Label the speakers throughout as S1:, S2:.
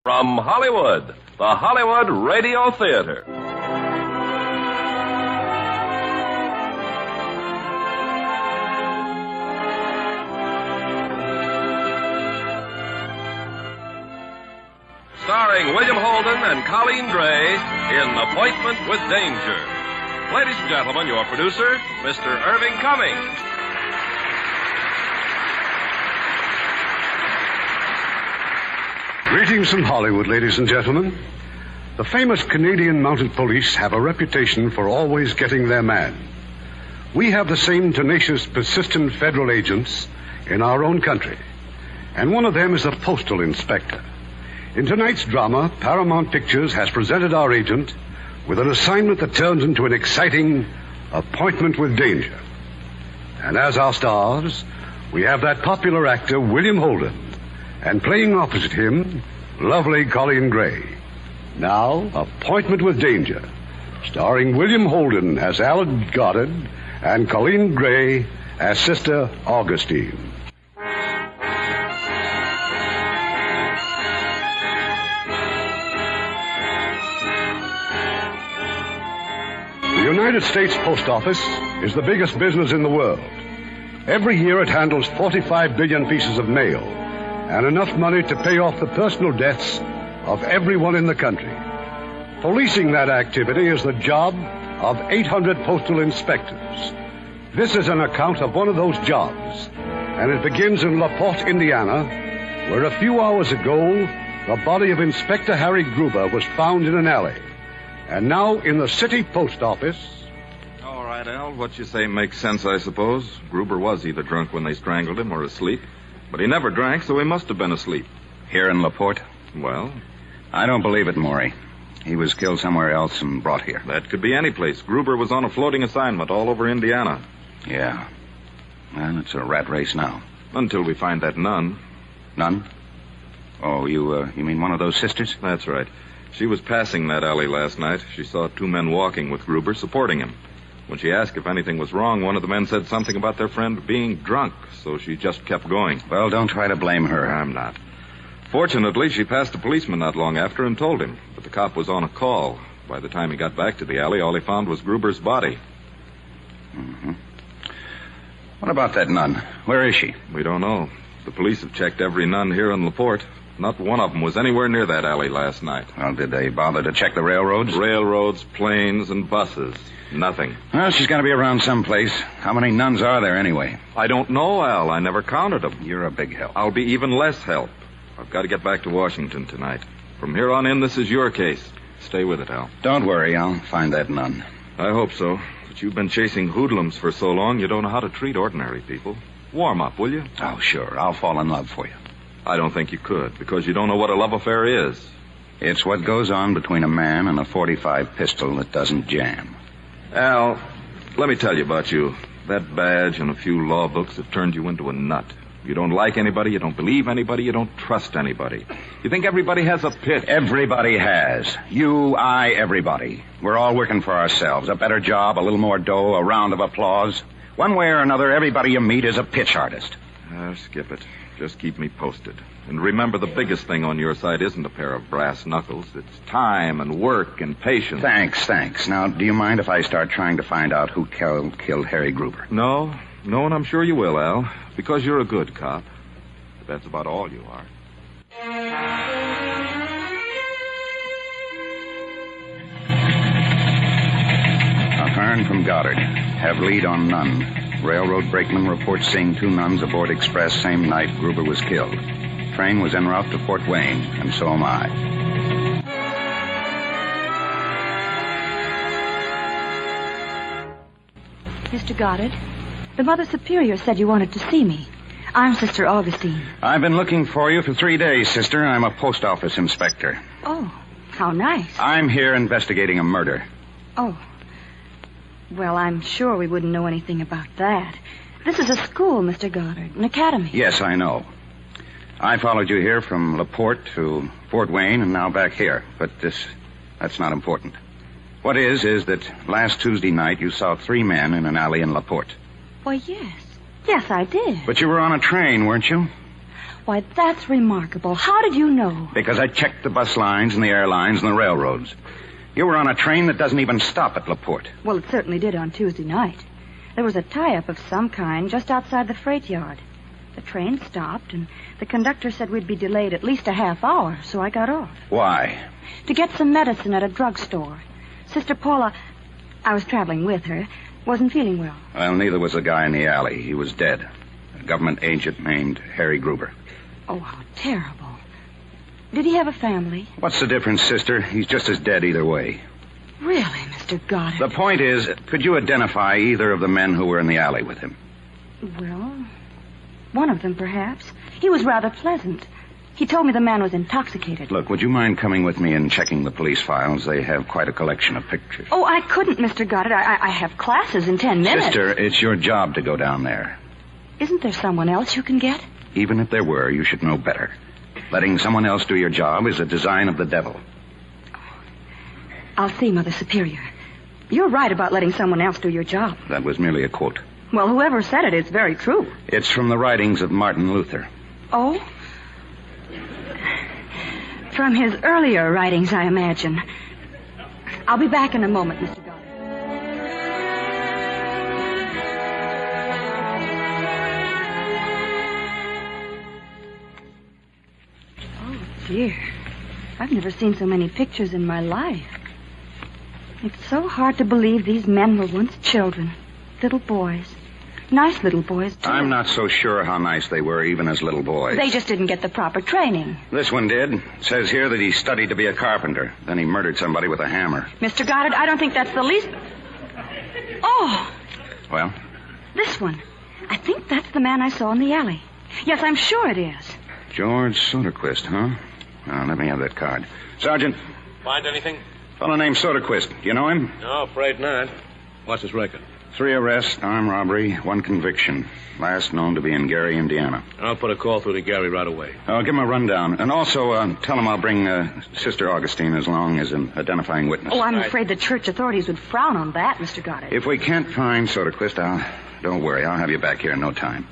S1: From Hollywood, the Hollywood Radio Theatre. Starring William Holden and Colleen Gray in Appointment with Danger. Ladies and gentlemen, your producer, Mr. Irving Cummings.
S2: Greetings from Hollywood, ladies and gentlemen. The famous Canadian Mounted Police have a reputation for always getting their man. We have the same tenacious, persistent federal agents in our own country. And one of them is a postal inspector. In tonight's drama, Paramount Pictures has presented our agent with an assignment that turns into an exciting Appointment with Danger. And as our stars, we have that popular actor, William Holden. And playing opposite him, lovely Colleen Gray. Now, Appointment with Danger, starring William Holden as Alan Goddard and Colleen Gray as Sister Augustine. The United States Post Office is the biggest business in the world. Every year it handles 45 billion pieces of mail, and enough money to pay off the personal debts of everyone in the country. Policing that activity is the job of 800 postal inspectors. This is an account of one of those jobs, and it begins in LaPorte, Indiana, where a few hours ago, the body of Inspector Harry Gruber was found in an alley. And now in the city post office...
S3: All right, Al, what you say makes sense, I suppose. Gruber was either drunk when they strangled him or asleep. But he never drank, so he must have been asleep.
S4: Here in LaPorte?
S3: Well?
S4: I don't believe it, Maury. He was killed somewhere else and brought here.
S3: That could be any place. Gruber was on a floating assignment all over Indiana.
S4: Yeah. Well, it's a rat race now.
S3: Until we find that nun.
S4: Nun? Oh, you mean one of those sisters?
S3: That's right. She was passing that alley last night. She saw two men walking with Gruber, supporting him. When she asked if anything was wrong, one of the men said something about their friend being drunk, so she just kept going.
S4: Well, don't try to blame her.
S3: I'm not. Fortunately, she passed a policeman not long after and told him, but the cop was on a call. By the time he got back to the alley, all he found was Gruber's body.
S4: Mm-hmm. What about that nun? Where is she?
S3: We don't know. The police have checked every nun here in LaPorte. Not one of them was anywhere near that alley last night.
S4: Well, did they bother to check the railroads?
S3: Railroads, planes, and buses. Nothing.
S4: Well, she's got to be around someplace. How many nuns are there anyway?
S3: I don't know, Al. I never counted them.
S4: You're a big help.
S3: I'll be even less help. I've got to get back to Washington tonight. From here on in, this is your case. Stay with it, Al.
S4: Don't worry. I'll find that nun.
S3: I hope so. But you've been chasing hoodlums for so long, you don't know how to treat ordinary people. Warm up, will you?
S4: Oh, sure. I'll fall in love for you.
S3: I don't think you could, because you don't know what a love affair is.
S4: It's what goes on between a man and a .45 pistol that doesn't jam.
S3: Al, let me tell you about you. That badge and a few law books have turned you into a nut. You don't like anybody, you don't believe anybody, you don't trust anybody. You think everybody has a pitch.
S4: Everybody has. You, I, everybody. We're all working for ourselves. A better job, a little more dough, a round of applause. One way or another, everybody you meet is a pitch artist.
S3: Skip it. Just keep me posted. And remember, the biggest thing on your side isn't a pair of brass knuckles. It's time and work and patience.
S4: Thanks. Now, do you mind if I start trying to find out who killed Harry Gruber?
S3: No, and I'm sure you will, Al. Because you're a good cop. But that's about all you are.
S4: Ahern from Goddard. Have lead on nun. Railroad brakeman reports seeing two nuns aboard express same night Gruber was killed. Train was en route to Fort Wayne, and so am I.
S5: Mr. Goddard, the Mother Superior said you wanted to see me. I'm Sister Augustine.
S4: I've been looking for you for 3 days, sister. I'm a post office inspector.
S5: Oh, how nice.
S4: I'm here investigating a murder.
S5: Oh. Well, I'm sure we wouldn't know anything about that. This is a school, Mr. Goddard, an academy.
S4: Yes, I know. I followed you here from LaPorte to Fort Wayne and now back here. But that's not important. What is that last Tuesday night you saw 3 men in an alley in LaPorte.
S5: Why, yes. Yes, I did.
S4: But you were on a train, weren't you?
S5: Why, that's remarkable. How did you know?
S4: Because I checked the bus lines and the airlines and the railroads. You were on a train that doesn't even stop at LaPorte.
S5: Well, it certainly did on Tuesday night. There was a tie-up of some kind just outside the freight yard. The train stopped, and the conductor said we'd be delayed at least a half hour, so I got off.
S4: Why?
S5: To get some medicine at a drugstore. Sister Paula, I was traveling with her, wasn't feeling well.
S4: Well, neither was the guy in the alley. He was dead. A government agent named Harry Gruber.
S5: Oh, how terrible. Did he have a family?
S4: What's the difference, sister? He's just as dead either way.
S5: Really, Mr. Goddard?
S4: The point is, could you identify either of the men who were in the alley with him?
S5: Well, one of them, perhaps. He was rather pleasant. He told me the man was intoxicated.
S4: Look, would you mind coming with me and checking the police files? They have quite a collection of pictures.
S5: Oh, I couldn't, Mr. Goddard. I have classes in 10 minutes.
S4: Sister, it's your job to go down there.
S5: Isn't there someone else you can get?
S4: Even if there were, you should know better. Letting someone else do your job is a design of the devil.
S5: I'll see, Mother Superior. You're right about letting someone else do your job.
S4: That was merely a quote.
S5: Well, whoever said it is very true.
S4: It's from the writings of Martin Luther.
S5: Oh? From his earlier writings, I imagine. I'll be back in a moment, Mr. Goddard. Oh, dear. I've never seen so many pictures in my life. It's so hard to believe these men were once children. Little boys. Nice little boys, too.
S4: I'm not so sure how nice they were, even as little boys.
S5: They just didn't get the proper training.
S4: This one did. It says here that he studied to be a carpenter. Then he murdered somebody with a hammer.
S5: Mr. Goddard, I don't think that's the least... Oh!
S4: Well?
S5: This one. I think that's the man I saw in the alley. Yes, I'm sure it is.
S4: George Soderquist, huh? Now, let me have that card. Sergeant.
S6: Find anything?
S4: Fellow named Soderquist. Do you know him?
S6: No, afraid not. What's his record?
S4: 3 arrests, armed robbery, 1 conviction. Last known to be in Gary, Indiana.
S6: I'll put a call through to Gary right away.
S4: I'll give him a rundown. And also, tell him I'll bring Sister Augustine as long as an identifying witness.
S5: Oh, I'm afraid the church authorities would frown on that, Mr. Goddard.
S4: If we can't find Soderquist, don't worry. I'll have you back here in no time.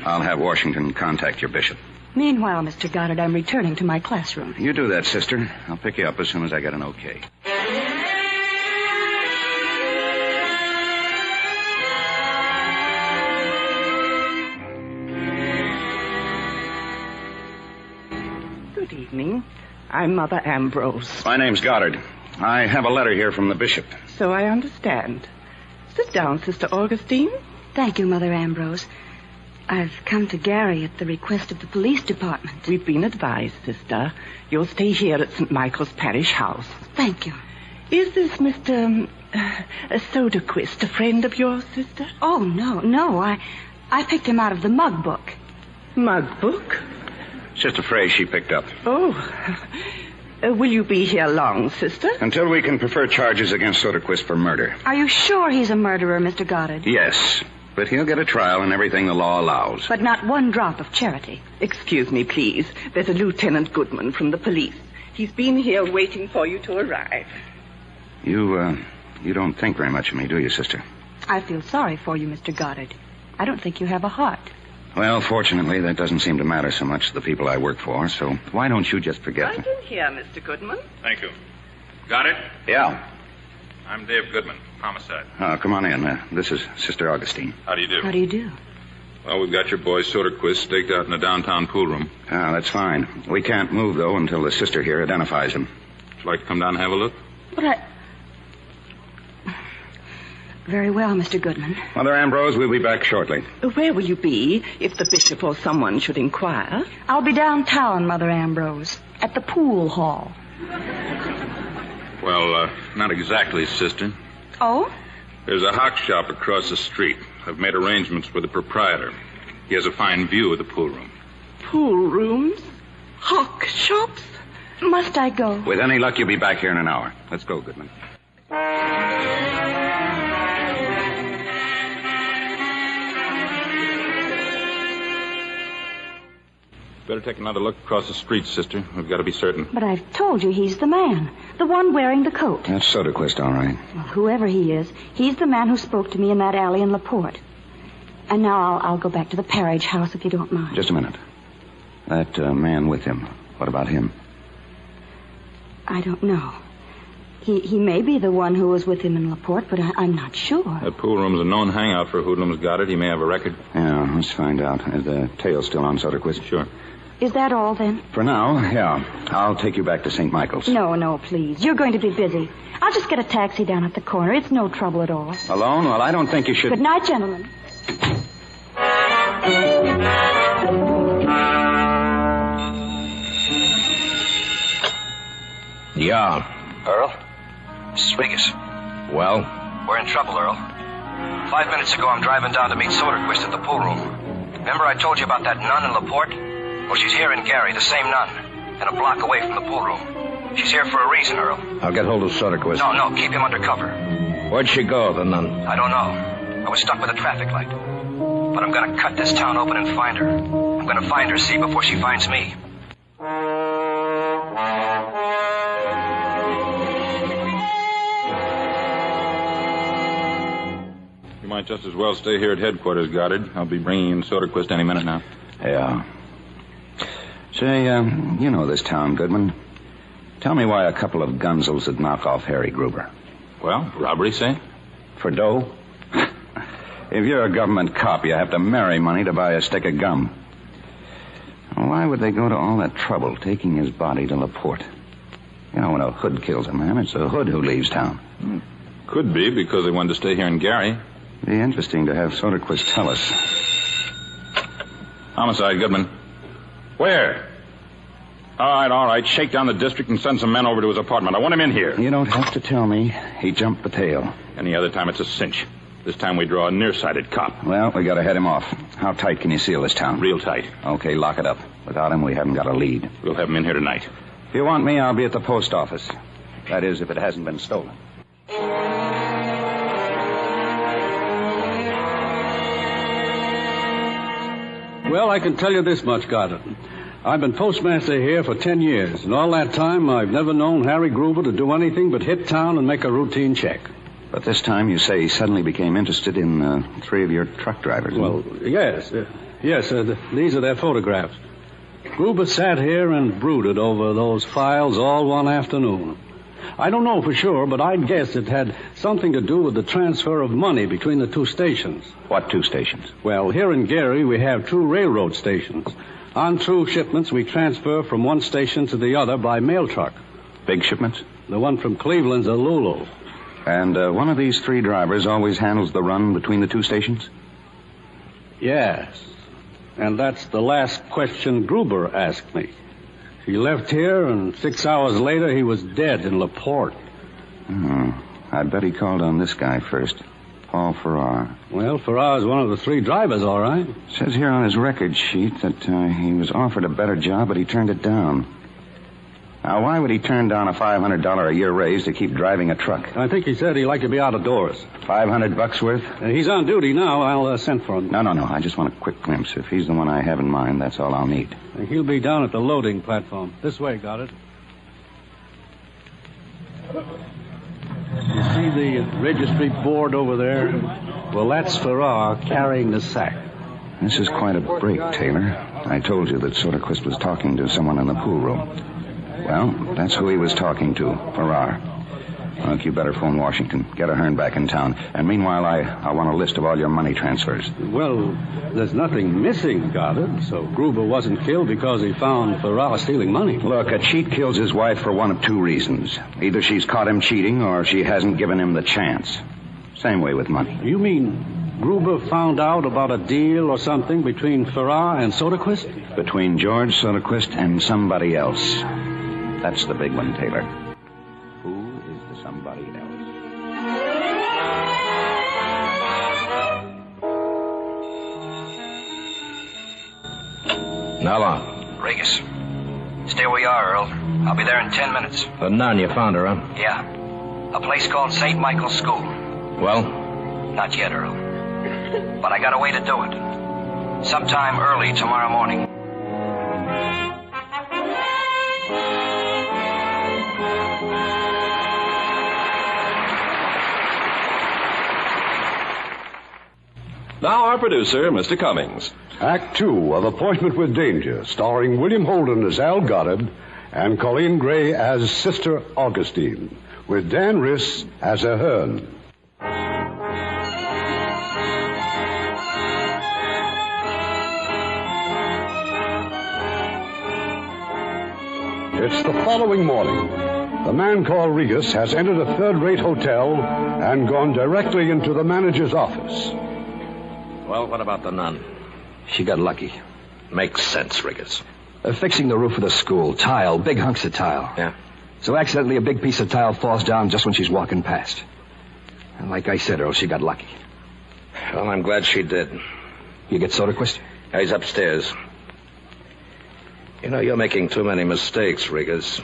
S4: I'll have Washington contact your bishop.
S5: Meanwhile, Mr. Goddard, I'm returning to my classroom.
S4: You do that, sister. I'll pick you up as soon as I get an okay.
S7: Good evening. I'm Mother Ambrose.
S4: My name's Goddard. I have a letter here from the bishop.
S7: So I understand. Sit down, Sister Augustine.
S5: Thank you, Mother Ambrose. I've come to Gary at the request of the police department.
S7: We've been advised, Sister. You'll stay here at St. Michael's Parish House.
S5: Thank you.
S7: Is this Mr. Soderquist a friend of yours, Sister?
S5: Oh, no. I picked him out of the mug book.
S7: Mug book?
S4: It's just a phrase she picked up.
S7: Oh. Will you be here long, Sister?
S4: Until we can prefer charges against Soderquist for murder.
S5: Are you sure he's a murderer, Mr. Goddard?
S4: Yes. But he'll get a trial and everything the law allows.
S5: But not one drop of charity.
S7: Excuse me, please. There's a Lieutenant Goodman from the police. He's been here waiting for you to arrive.
S4: You don't think very much of me, do you, sister?
S5: I feel sorry for you, Mr. Goddard. I don't think you have a heart.
S4: Well, fortunately, that doesn't seem to matter so much to the people I work for, so why don't you just forget
S7: Right in here, Mr. Goodman.
S3: Thank you. Got it?
S4: Yeah.
S3: I'm Dave Goodman, homicide.
S4: Come on in. This is Sister Augustine.
S3: How do you do?
S5: How do you do?
S3: Well, we've got your boy Soderquist staked out in the downtown pool room.
S4: That's fine. We can't move, though, until the sister here identifies him.
S3: Would you like to come down and have a look?
S5: But Very well, Mr. Goodman.
S4: Mother Ambrose, we'll be back shortly.
S7: Where will you be if the bishop or someone should inquire?
S5: I'll be downtown, Mother Ambrose, at the pool hall.
S3: Well, not exactly, sister.
S5: Oh?
S3: There's a hock shop across the street. I've made arrangements with the proprietor. He has a fine view of the pool room.
S7: Pool rooms? Hock shops?
S5: Must I go?
S4: With any luck, you'll be back here in an hour. Let's go, Goodman.
S3: Better take another look across the street, sister. We've got to be certain.
S5: But I've told you he's the man. The one wearing the coat.
S4: That's Soderquist, all right.
S5: Well, whoever he is, he's the man who spoke to me in that alley in LaPorte. And now I'll go back to the Parriage house if you don't mind.
S4: Just a minute. That man with him, what about him?
S5: I don't know. He may be the one who was with him in LaPorte, but I'm not sure.
S3: That pool room's a known hangout for hoodlums, Goddard. He may have a record.
S4: Yeah, let's find out. Is the tail still on Soderquist?
S3: Sure.
S5: Is that all, then?
S4: For now, yeah. I'll take you back to St. Michael's.
S5: No, please. You're going to be busy. I'll just get a taxi down at the corner. It's no trouble at all.
S4: Alone? Well, I don't think you should...
S5: Good night, gentlemen.
S8: Yeah.
S9: Earl? This is Regis.
S8: Well?
S9: We're in trouble, Earl. 5 minutes ago, I'm driving down to meet Soderquist at the pool room. Remember I told you about that nun in LaPorte? Well, she's here in Gary, the same nun, and a block away from the pool room. She's here for a reason, Earl.
S8: I'll get hold of Soderquist.
S9: No, keep him under cover.
S8: Where'd she go, the nun?
S9: I don't know. I was stuck with a traffic light. But I'm going to cut this town open and find her. I'm going to find her, see, before she finds me.
S3: You might just as well stay here at headquarters, Goddard. I'll be bringing in Soderquist any minute now.
S4: Yeah. Say, you know this town, Goodman. Tell me why a couple of gunzels would knock off Harry Gruber.
S3: Well, robbery, say?
S4: For dough? If you're a government cop, you have to marry money to buy a stick of gum. Why would they go to all that trouble taking his body to LaPorte? You know, when a hood kills a man, it's a hood who leaves town.
S3: Could be because they wanted to stay here in Gary.
S4: Be interesting to have Soderquist tell us.
S3: Homicide, Goodman. Where? All right. Shake down the district and send some men over to his apartment. I want him in here.
S4: You don't have to tell me. He jumped the tail.
S3: Any other time, it's a cinch. This time we draw a nearsighted cop.
S4: Well, we got to head him off. How tight can you seal this town?
S3: Real tight.
S4: Okay, lock it up. Without him, we haven't got a lead.
S3: We'll have him in here tonight.
S4: If you want me, I'll be at the post office. That is, if it hasn't been stolen.
S10: Well, I can tell you this much, Goddard. I've been postmaster here for 10 years, and all that time I've never known Harry Gruber to do anything but hit town and make a routine check.
S4: But this time you say he suddenly became interested in 3 of your truck drivers.
S10: Well, yes. These are their photographs. Gruber sat here and brooded over those files all one afternoon. I don't know for sure, but I'd guess it had something to do with the transfer of money between the 2 stations.
S4: What 2 stations?
S10: Well, here in Gary, we have 2 railroad stations. On through shipments, we transfer from one station to the other by mail truck.
S4: Big shipments?
S10: The one from Cleveland's a Lulu.
S4: And one of these 3 drivers always handles the run between the 2 stations?
S10: Yes. And that's the last question Gruber asked me. He left here, and 6 hours later, he was dead in LaPorte.
S4: I bet he called on this guy first, Paul Farrar.
S10: Well, Farrar's one of the 3 drivers, all right.
S4: Says here on his record sheet that he was offered a better job, but he turned it down. Now, why would he turn down a $500 a year raise to keep driving a truck?
S10: I think he said he'd like to be out of doors.
S4: $500 worth?
S10: He's on duty now. I'll send for him.
S4: No. I just want a quick glimpse. If he's the one I have in mind, that's all I'll need.
S10: He'll be down at the loading platform. This way, got it. You see the registry board over there? Well, that's Farrar carrying the sack.
S4: This is quite a break, Taylor. I told you that Soderquist was talking to someone in the pool room. Well, that's who he was talking to, Farrar. Look, you better phone Washington. Get Ahern back in town. And meanwhile, I want a list of all your money transfers.
S10: Well, there's nothing missing, Goddard. So Gruber wasn't killed because he found Farrar stealing money.
S4: Look, a cheat kills his wife for one of 2 reasons. Either she's caught him cheating or she hasn't given him the chance. Same way with money.
S10: You mean Gruber found out about a deal or something between Farrar and Soderquist?
S4: Between George Soderquist and somebody else. That's the big one, Taylor. Who is the somebody else?
S8: How long?
S9: Regis. Stay where you are, Earl. I'll be there in 10 minutes.
S8: The nun, you found her, huh?
S9: Yeah. A place called St. Michael's School.
S8: Well?
S9: Not yet, Earl. But I got a way to do it. Sometime early tomorrow morning.
S1: Now our producer, Mr. Cummings.
S2: Act 2 of Appointment with Danger, starring William Holden as Al Goddard and Colleen Gray as Sister Augustine, with Dan Riss as Ahern. It's the following morning. The man called Regas has entered a third-rate hotel and gone directly into the manager's office.
S8: Well, what about the nun?
S11: She got lucky.
S8: Makes sense, Rigas.
S11: Fixing the roof of the school. Tile. Big hunks of tile.
S8: Yeah.
S11: So accidentally a big piece of tile falls down just when she's walking past. And like I said, Earl, she got lucky.
S8: Well, I'm glad she did.
S11: You get Soderquist?
S8: Yeah, he's upstairs. You know, you're making too many mistakes, Rigas.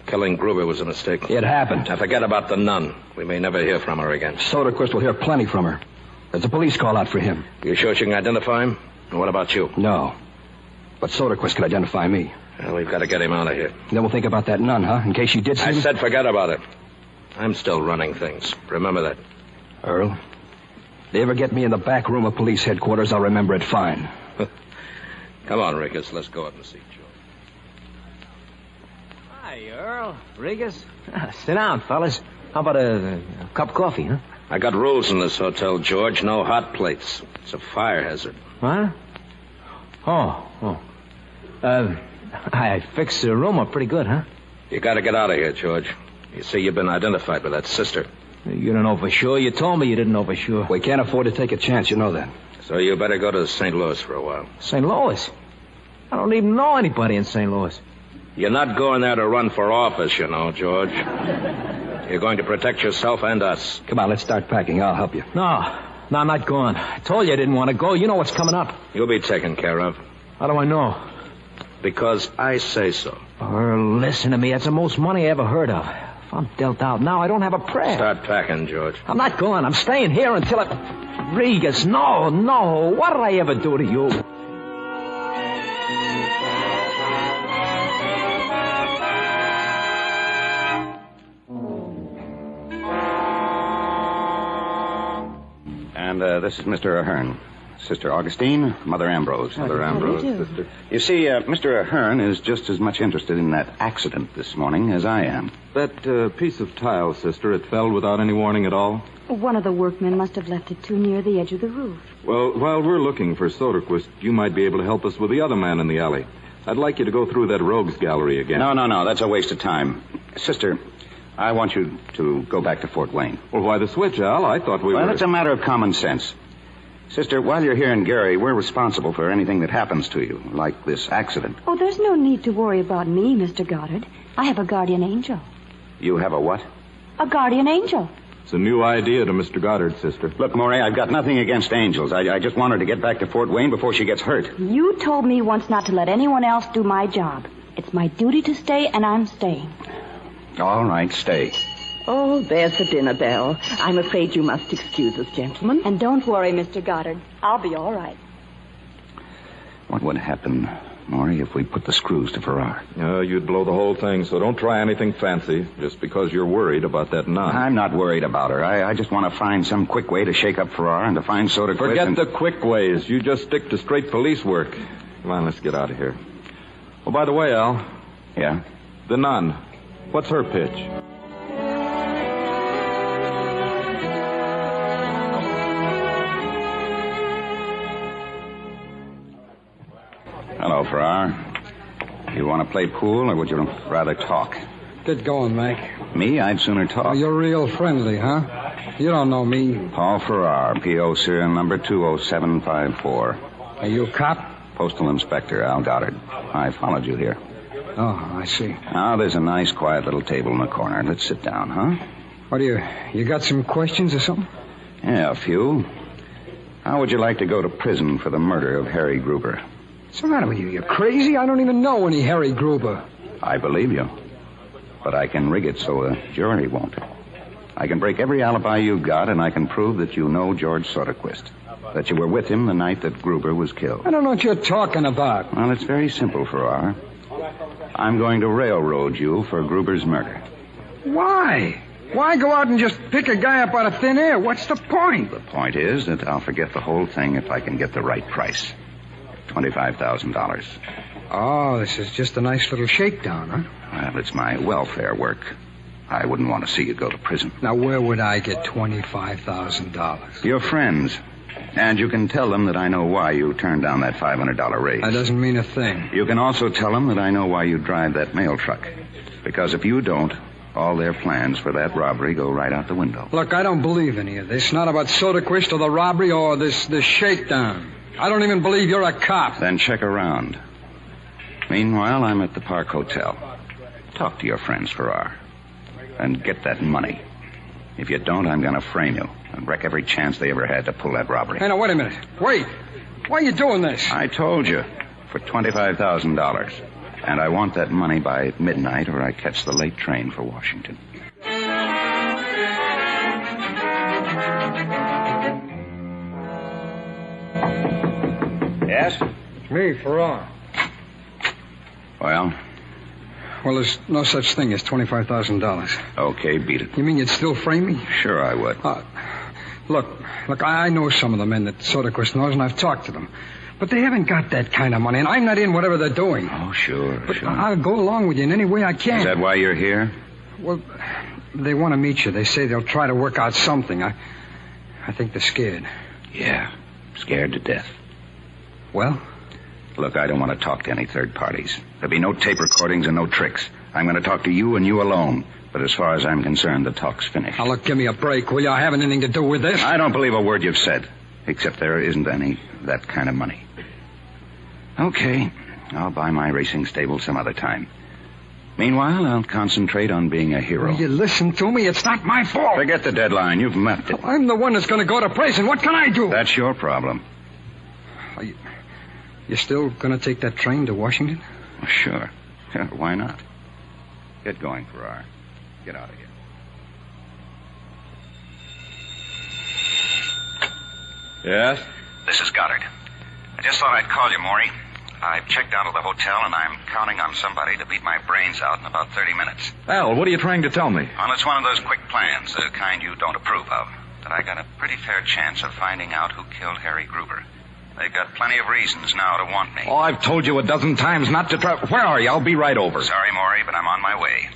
S8: Killing Gruber was a mistake.
S11: It happened.
S8: Now, forget about the nun. We may never hear from her again.
S11: Soderquist will hear plenty from her. There's a police call out for him.
S8: You sure she can identify him? And what about you?
S11: No. But Soderquist could identify me.
S8: Well, we've got to get him out of here.
S11: Then we'll think about that nun, huh? In case she did see
S8: I
S11: me.
S8: said forget about it. I'm still running things. Remember that.
S11: Earl, if they ever get me in the back room of police headquarters, I'll remember it fine.
S8: Come on, Rigas. Let's go out and see George.
S12: Hi, Earl. Regas. Sit down, fellas. How about a cup of coffee, huh?
S8: I got rules in this hotel, George. No hot plates. It's a fire hazard.
S12: What? Oh. I fixed the room up pretty good, huh?
S8: You got to get out of here, George. You see, you've been identified with that sister.
S12: You don't know for sure. You told me you didn't know for sure.
S11: We can't afford to take a chance, you know that.
S8: So you better go to St. Louis for a while.
S12: St. Louis? I don't even know anybody in St. Louis.
S8: You're not going there to run for office, you know, George. You're going to protect yourself and us.
S11: Come on, let's start packing. I'll help you.
S12: No, I'm not going. I told you I didn't want to go. You know what's coming up.
S8: You'll be taken care of.
S12: How do I know?
S8: Because I say so.
S12: Earl, listen to me. That's the most money I ever heard of. If I'm dealt out now, I don't have a prayer.
S8: Start packing, George.
S12: I'm not going. I'm staying here until it... Regas, no. What did I ever do to you?
S4: And this is Mr. Ahern. Sister Augustine, Mother Ambrose.
S5: Mother Ambrose,
S4: sister. You see, Mr. Ahern is just as much interested in that accident this morning as I am.
S3: That piece of tile, sister, it fell without any warning at all?
S5: One of the workmen must have left it too near the edge of the roof.
S3: Well, while we're looking for Soderquist, you might be able to help us with the other man in the alley. I'd like you to go through that rogues gallery again.
S4: No. That's a waste of time. Sister, I want you to go back to Fort Wayne.
S3: Well, why the switch, Al? I thought we were...
S4: Well, it's a matter of common sense. Sister, while you're here in Gary, we're responsible for anything that happens to you, like this accident.
S5: Oh, there's no need to worry about me, Mr. Goddard. I have a guardian angel.
S4: You have a what?
S5: A guardian angel.
S3: It's a new idea to Mr. Goddard, sister.
S4: Look, Maury, I've got nothing against angels. I just want her to get back to Fort Wayne before she gets hurt.
S5: You told me once not to let anyone else do my job. It's my duty to stay, and I'm staying.
S4: All right, stay.
S7: Oh, there's the dinner bell. I'm afraid you must excuse us, gentlemen.
S5: And don't worry, Mr. Goddard. I'll be all right.
S4: What would happen, Maury, if we put the screws to Farrar?
S3: You'd blow the whole thing, so don't try anything fancy just because you're worried about that nun.
S4: I'm not worried about her. I just want to find some quick way to shake up Farrar and to find Soderquist.
S3: Forget the quick ways. You just stick to straight police work. Come on, let's get out of here. Oh, by the way, Al.
S4: Yeah?
S3: The nun. What's her pitch?
S4: Hello, Farrar. You want to play pool, or would you rather talk?
S13: Get going, Mac.
S4: Me? I'd sooner talk.
S13: Oh, you're real friendly, huh? You don't know me.
S4: Paul Farrar, P.O. serial number 20754.
S13: Are you a cop?
S4: Postal Inspector Al Goddard. I followed you here.
S13: Oh, I see.
S4: Now, there's a nice, quiet little table in the corner. Let's sit down, huh?
S13: What do you got some questions or something?
S4: Yeah, a few. How would you like to go to prison for the murder of Harry Gruber?
S13: What's the matter with you? You're crazy? I don't even know any Harry Gruber.
S4: I believe you. But I can rig it so a jury won't. I can break every alibi you've got, and I can prove that you know George Soderquist. That you were with him the night that Gruber was killed.
S13: I don't know what you're talking about.
S4: Well, it's very simple, Farrar. I'm going to railroad you for Gruber's murder.
S13: Why? Why go out and just pick a guy up out of thin air? What's the point?
S4: The point is that I'll forget the whole thing if I can get the right price. $25,000.
S13: Oh, this is just a nice little shakedown, huh?
S4: Well, it's my welfare work. I wouldn't want to see you go to prison.
S13: Now, where would I get $25,000?
S4: Your friends. And you can tell them that I know why you turned down that $500 raise.
S13: That doesn't mean a thing.
S4: You can also tell them that I know why you drive that mail truck. Because if you don't, all their plans for that robbery go right out the window.
S13: Look, I don't believe any of this. Not about Soderquist or the robbery or this shakedown. I don't even believe you're a cop.
S4: Then check around. Meanwhile, I'm at the Park Hotel. Talk to your friends, Farrar. And get that money. If you don't, I'm going to frame you and wreck every chance they ever had to pull that robbery.
S13: Hey, now, wait a minute. Wait. Why are you doing this?
S4: I told you. For $25,000. And I want that money by midnight or I catch the late train for Washington.
S13: Yes? It's me, Farrar.
S4: Well?
S13: Well, there's no such thing as $25,000.
S4: Okay, beat it.
S13: You mean you'd still frame me?
S4: Sure I would.
S13: Look, I know some of the men that Soderquist knows, and I've talked to them. But they haven't got that kind of money, and I'm not in whatever they're doing.
S4: Oh, sure,
S13: but
S4: sure.
S13: I'll go along with you in any way I can.
S4: Is that why you're here?
S13: Well, they want to meet you. They say they'll try to work out something. I think they're scared.
S4: Yeah, scared to death.
S13: Well?
S4: Look, I don't want to talk to any third parties. There'll be no tape recordings and no tricks. I'm going to talk to you and you alone. But as far as I'm concerned, the talk's finished.
S13: Now, look, give me a break, will you? I haven't anything to do with this.
S4: I don't believe a word you've said, except there isn't any that kind of money. Okay, I'll buy my racing stable some other time. Meanwhile, I'll concentrate on being a hero.
S13: Will you listen to me? It's not my fault.
S4: Forget the deadline. You've met it.
S13: I'm the one that's going to go to prison. What can I do?
S4: That's your problem.
S13: You still going to take that train to Washington?
S4: Well, sure. Yeah, why not? Get going, Farrar. Get out of here.
S3: Yes?
S4: This is Goddard. I just thought I'd call you, Maury. I've checked out of the hotel, and I'm counting on somebody to beat my brains out in about 30 minutes.
S3: Al, what are you trying to tell me?
S4: Well, it's one of those quick plans, the kind you don't approve of. But I got a pretty fair chance of finding out who killed Harry Gruber. They've got plenty of reasons now to want me.
S3: Oh, I've told you a dozen times not to try. Where are you? I'll be right over.
S4: Sorry, Maury, but I'm on my way.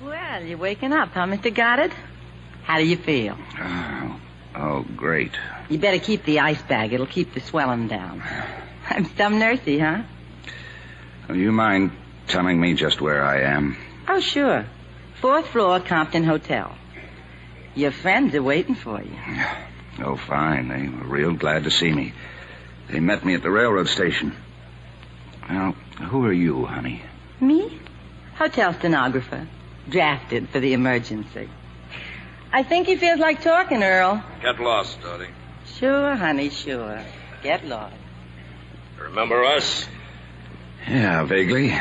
S14: Well, you're waking up, huh, Mr. Goddard? How do you feel?
S4: Oh, great.
S14: You better keep the ice bag. It'll keep the swelling down. I'm some nursey, huh?
S4: Do you mind telling me just where I am?
S14: Oh, sure. 4th floor, Compton Hotel. Your friends are waiting for you.
S4: Oh, fine. They were real glad to see me. They met me at the railroad station. Well, who are you, honey?
S14: Me? Hotel stenographer. Drafted for the emergency. I think he feels like talking, Earl.
S6: Get lost, Dottie.
S14: Sure, honey, sure. Get lost.
S6: Remember us?
S4: Yeah, vaguely.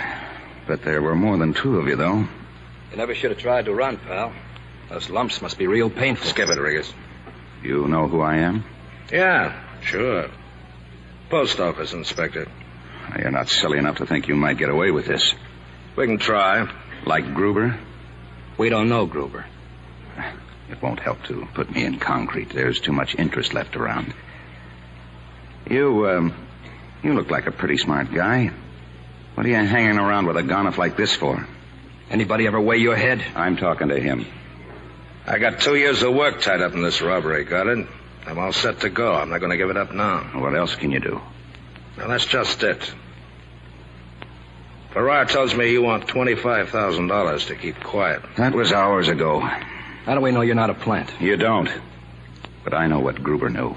S4: But there were more than 2 of you, though.
S8: You never should have tried to run, pal. Those lumps must be real painful.
S6: Skip it, Riggers.
S4: You know who I am?
S6: Yeah, sure. Post office inspector.
S4: You're not silly enough to think you might get away with this.
S6: We can try.
S4: Like Gruber?
S8: We don't know Gruber.
S4: It won't help to put me in concrete. There's too much interest left around. You look like a pretty smart guy. What are you hanging around with a gonif like this for?
S8: Anybody ever weigh your head?
S4: I'm talking to him.
S6: I got 2 years of work tied up in this robbery, got it? I'm all set to go. I'm not going to give it up now.
S4: What else can you do?
S6: Now, that's just it. Farrar tells me you want $25,000 to keep quiet.
S4: That was hours ago.
S8: How do we know you're not a plant?
S4: You don't. But I know what Gruber knew.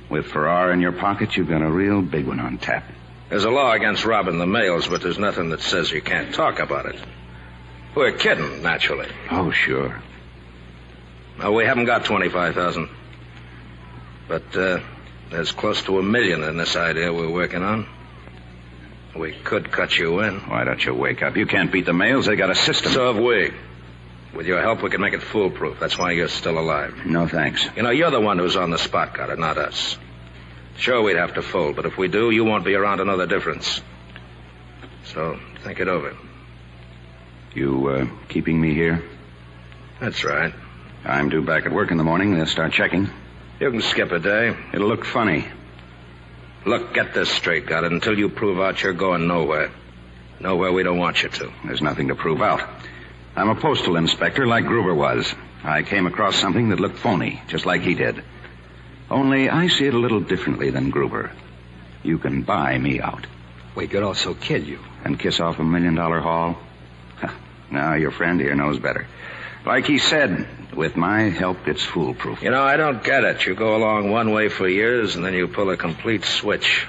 S4: With Farrar in your pocket, you've got a real big one on tap.
S6: There's a law against robbing the mails, but there's nothing that says you can't talk about it. We're kidding, naturally.
S4: Oh, sure.
S6: No, we haven't got $25,000. But there's close to $1 million in this idea we're working on. We could cut you in.
S4: Why don't you wake up? You can't beat the mails. They got a system.
S6: So have we. With your help, we can make it foolproof. That's why you're still alive.
S4: No, thanks.
S6: You know, you're the one who's on the spot, Goddard, not us. Sure, we'd have to fold, but if we do, you won't be around to know the difference. So, think it over.
S4: You, keeping me here?
S6: That's right.
S4: I'm due back at work in the morning. They'll start checking.
S6: You can skip a day.
S4: It'll look funny.
S6: Look, get this straight, Goddard. Until you prove out you're going nowhere. Nowhere we don't want you to.
S4: There's nothing to prove out. I'm a postal inspector like Gruber was. I came across something that looked phony, just like he did. Only I see it a little differently than Gruber. You can buy me out.
S12: We could also kill you.
S4: And kiss off $1 million haul? Now, your friend here knows better. Like he said, with my help, it's foolproof.
S6: You know, I don't get it. You go along one way for years, and then you pull a complete switch.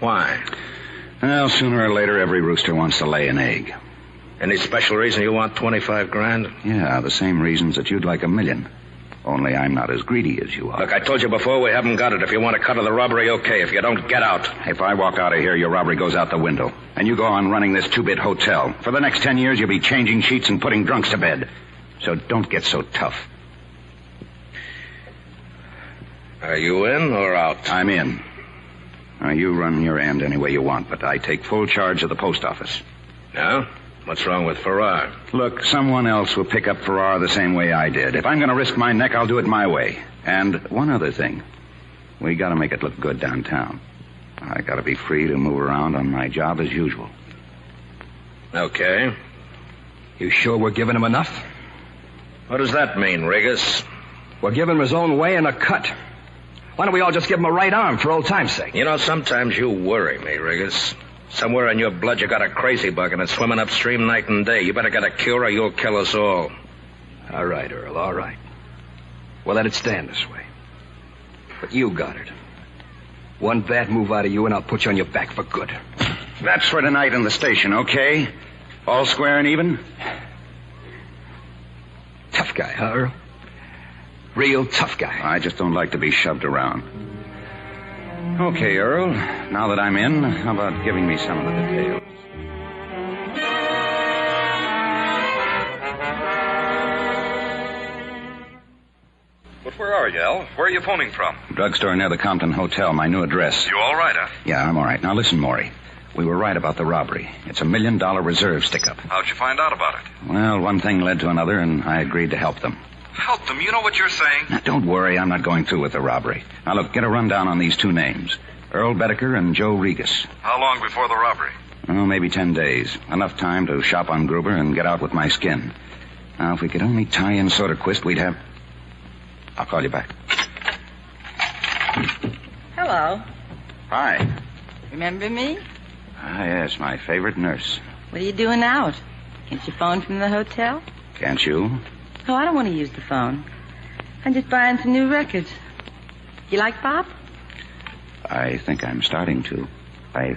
S6: Why?
S4: Well, sooner or later, every rooster wants to lay an egg.
S6: Any special reason you want 25 grand?
S4: Yeah, the same reasons that you'd like $1 million. Only I'm not as greedy as you are.
S6: Look, I told you before, we haven't got it. If you want to cut to the robbery, okay. If you don't, get out.
S4: If I walk out of here, your robbery goes out the window. And you go on running this two-bit hotel. For the next 10 years, you'll be changing sheets and putting drunks to bed. So don't get so tough.
S6: Are you in or out?
S4: I'm in. Now, you run your end any way you want, but I take full charge of the post office.
S6: Yeah? What's wrong with Farrar?
S4: Look, someone else will pick up Farrar the same way I did. If I'm going to risk my neck, I'll do it my way. And one other thing. We got to make it look good downtown. I got to be free to move around on my job as usual.
S6: Okay.
S12: You sure we're giving him enough?
S6: What does that mean, Riggis?
S12: We're giving him his own way and a cut. Why don't we all just give him a right arm for old time's sake?
S6: You know, sometimes you worry me, Riggis. Somewhere in your blood you got a crazy bug and it's swimming upstream night and day. You better get a cure or you'll kill us all.
S12: All right, Earl, all right. We'll let it stand this way. But you, Goddard. One bad move out of you and I'll put you on your back for good.
S4: That's for tonight in the station, okay? All square and even?
S12: Tough guy, huh, Earl? Real tough guy.
S4: I just don't like to be shoved around. Okay, Earl. Now that I'm in, how about giving me some of the details?
S3: But where are you, Al? Where are you phoning from?
S4: Drugstore near the Compton Hotel, my new address.
S3: You all right, huh?
S4: Yeah, I'm all right. Now listen, Maury. We were right about the robbery. It's $1 million reserve stick-up.
S3: How'd you find out about it?
S4: Well, one thing led to another, and I agreed to help them.
S3: Help them? You know what you're saying?
S4: Now, don't worry. I'm not going through with the robbery. Now, look, get a rundown on these two names. Earl Bedecker and Joe Regas.
S3: How long before the robbery?
S4: Oh, maybe 10 days. Enough time to shop on Gruber and get out with my skin. Now, if we could only tie in Soderquist, we'd have... I'll call you back.
S14: Hello.
S4: Hi.
S14: Remember me?
S4: Ah, yes, my favorite nurse.
S14: What are you doing out? Can't you phone from the hotel?
S4: Can't you?
S14: Oh, I don't want to use the phone. I'm just buying some new records. You like pop?
S4: I think I'm starting to.
S14: Well,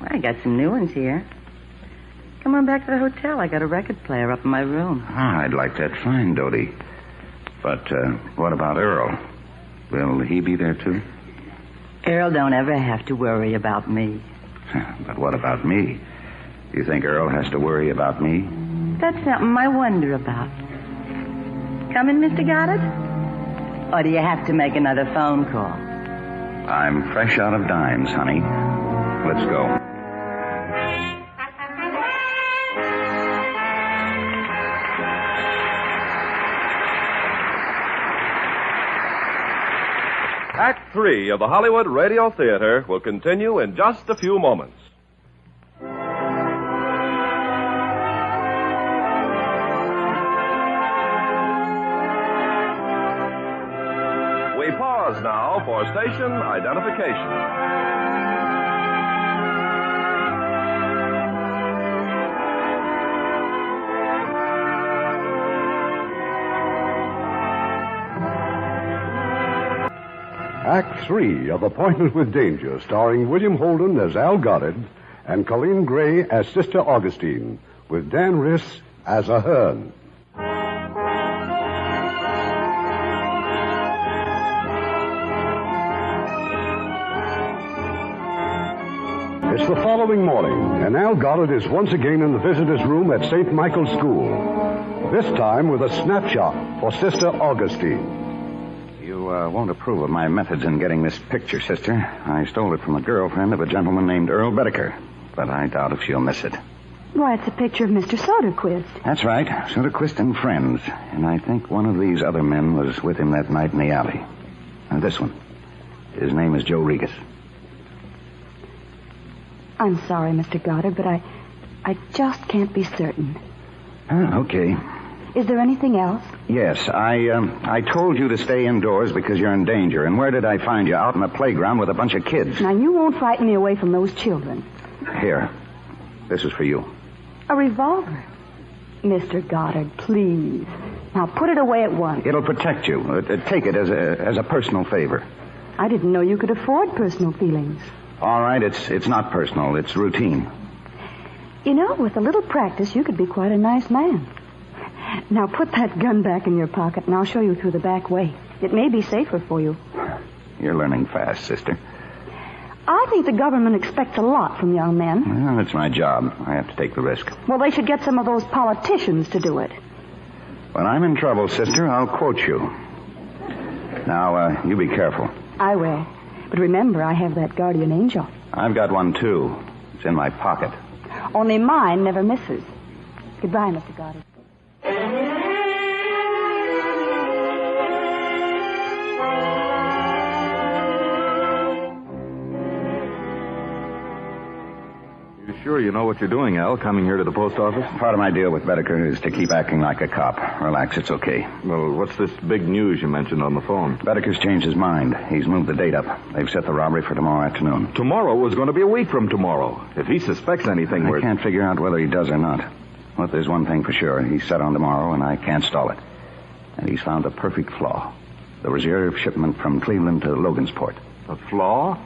S14: I got some new ones here. Come on back to the hotel. I got a record player up in my room.
S4: Ah, I'd like that fine, Dodie. But what about Earl? Will he be there, too?
S14: Earl don't ever have to worry about me.
S4: But what about me? You think Earl has to worry about me?
S14: That's something I wonder about. Coming, Mr. Goddard? Or do you have to make another phone call?
S4: I'm fresh out of dimes, honey. Let's go.
S1: Act 3 of the Hollywood Radio Theatre will continue in just a few moments. We pause now for station identification.
S2: Act 3 of Appointment with Danger, starring William Holden as Al Goddard and Colleen Gray as Sister Augustine, with Dan Riss as Ahern. It's the following morning, and Al Goddard is once again in the visitor's room at St. Michael's School, this time with a snapshot for Sister Augustine.
S4: You won't approve of my methods in getting this picture, sister. I stole it from a girlfriend of a gentleman named Earl Bedecker, but I doubt if she'll miss it.
S5: Why, it's a picture of Mr. Soderquist.
S4: That's right. Soderquist and friends. And I think one of these other men was with him that night in the alley. And this one. His name is Joe Regas.
S5: I'm sorry, Mr. Goddard, but I just can't be certain.
S4: Okay.
S5: Is there anything else?
S4: Yes, I told you to stay indoors because you're in danger. And where did I find you? Out in the playground with a bunch of kids.
S5: Now, you won't frighten me away from those children.
S4: Here. This is for you.
S5: A revolver? Mr. Goddard, please. Now, put it away at once.
S4: It'll protect you. Take it as a personal favor.
S5: I didn't know you could afford personal feelings.
S4: All right, it's not personal. It's routine.
S5: You know, with a little practice, you could be quite a nice man. Now, put that gun back in your pocket, and I'll show you through the back way. It may be safer for you.
S4: You're learning fast, sister.
S5: I think the government expects a lot from young men.
S4: Well, it's my job. I have to take the risk.
S5: Well, they should get some of those politicians to do it.
S4: When I'm in trouble, sister, I'll quote you. Now, you be careful.
S5: I will. But remember, I have that guardian angel.
S4: I've got one, too. It's in my pocket.
S5: Only mine never misses. Goodbye, Mr. Goddard.
S3: You sure you know what you're doing, Al, coming here to the post office?
S4: Part of my deal with Bedecker is to keep acting like a cop. Relax, it's okay.
S3: Well, what's this big news you mentioned on the phone?
S4: Bedecker's changed his mind. He's moved the date up. They've set the robbery for tomorrow afternoon.
S3: Tomorrow was going to be a week from tomorrow. If he suspects anything,
S4: I can't figure out whether he does or not. But there's one thing for sure. He's set on tomorrow, and I can't stall it. And he's found a perfect flaw. The reserve shipment from Cleveland to Logansport.
S3: A flaw?